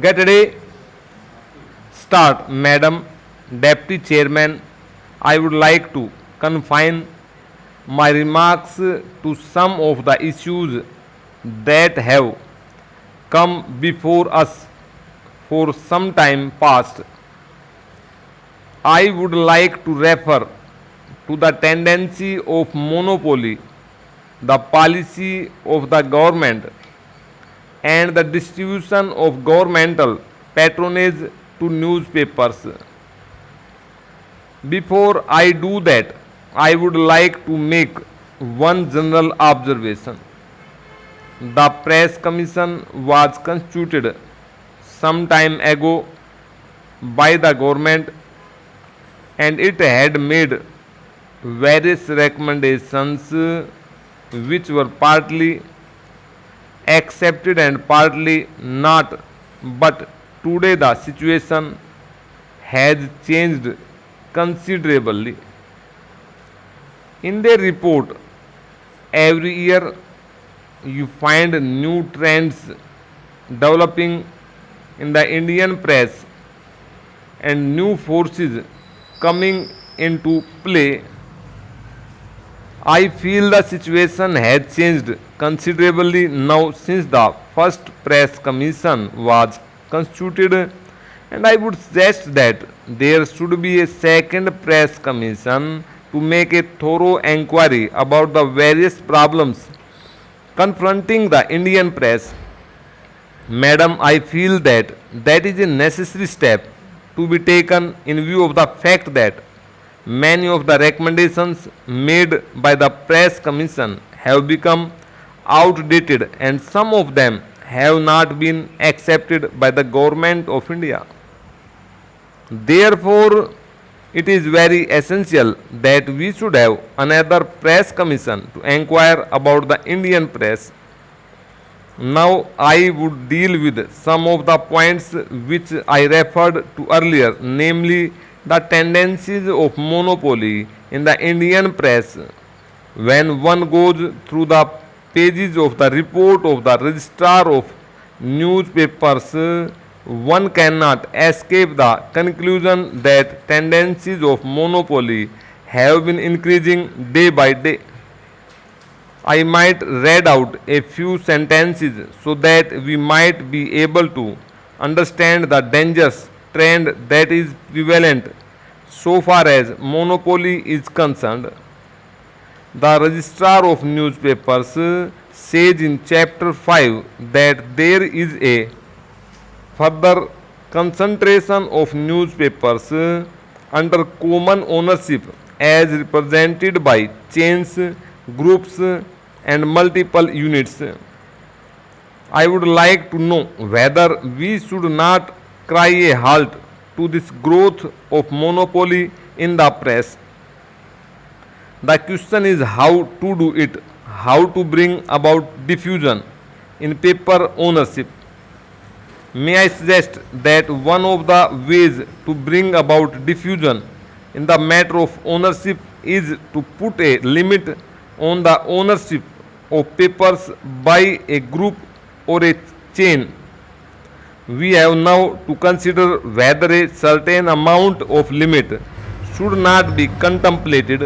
Get ready. Start, Madam Deputy Chairman. I would like to confine my remarks to some of the issues that have come before us for some time past. I would like to refer to the tendency of monopoly, the policy of the government, and the distribution of governmental patronage to newspapers. Before I do that, I would like to make one general observation. The Press Commission was constituted some time ago by the government, and it had made various recommendations which were partly accepted and partly not. But today the situation has changed considerably. In their report, every year you find new trends developing in the Indian press and new forces coming into play. I feel the situation has changed considerably now since the first press commission was constituted, and I would suggest that there should be a second press commission to make a thorough inquiry about the various problems confronting the Indian press. Madam, I feel that that is a necessary step to be taken in view of the fact that many of the recommendations made by the Press Commission have become outdated and some of them have not been accepted by the Government of India. Therefore, it is very essential that we should have another Press Commission to inquire about the Indian press. Now, I would deal with some of the points which I referred to earlier, namely the tendencies of monopoly in the Indian press. When one goes through the pages of the report of the registrar of newspapers, one cannot escape the conclusion that tendencies of monopoly have been increasing day by day. I might read out a few sentences so that we might be able to understand the dangerous trend that is prevalent so far as monopoly is concerned. The registrar of newspapers says in chapter 5 that there is a further concentration of newspapers under common ownership as represented by chains, groups, and multiple units. I would like to know whether we should not cry a halt to this growth of monopoly in the press. The question is how to do it, how to bring about diffusion in paper ownership. May I suggest that one of the ways to bring about diffusion in the matter of ownership is to put a limit on the ownership of papers by a group or a chain. We have now to consider whether a certain amount of limit should not be contemplated.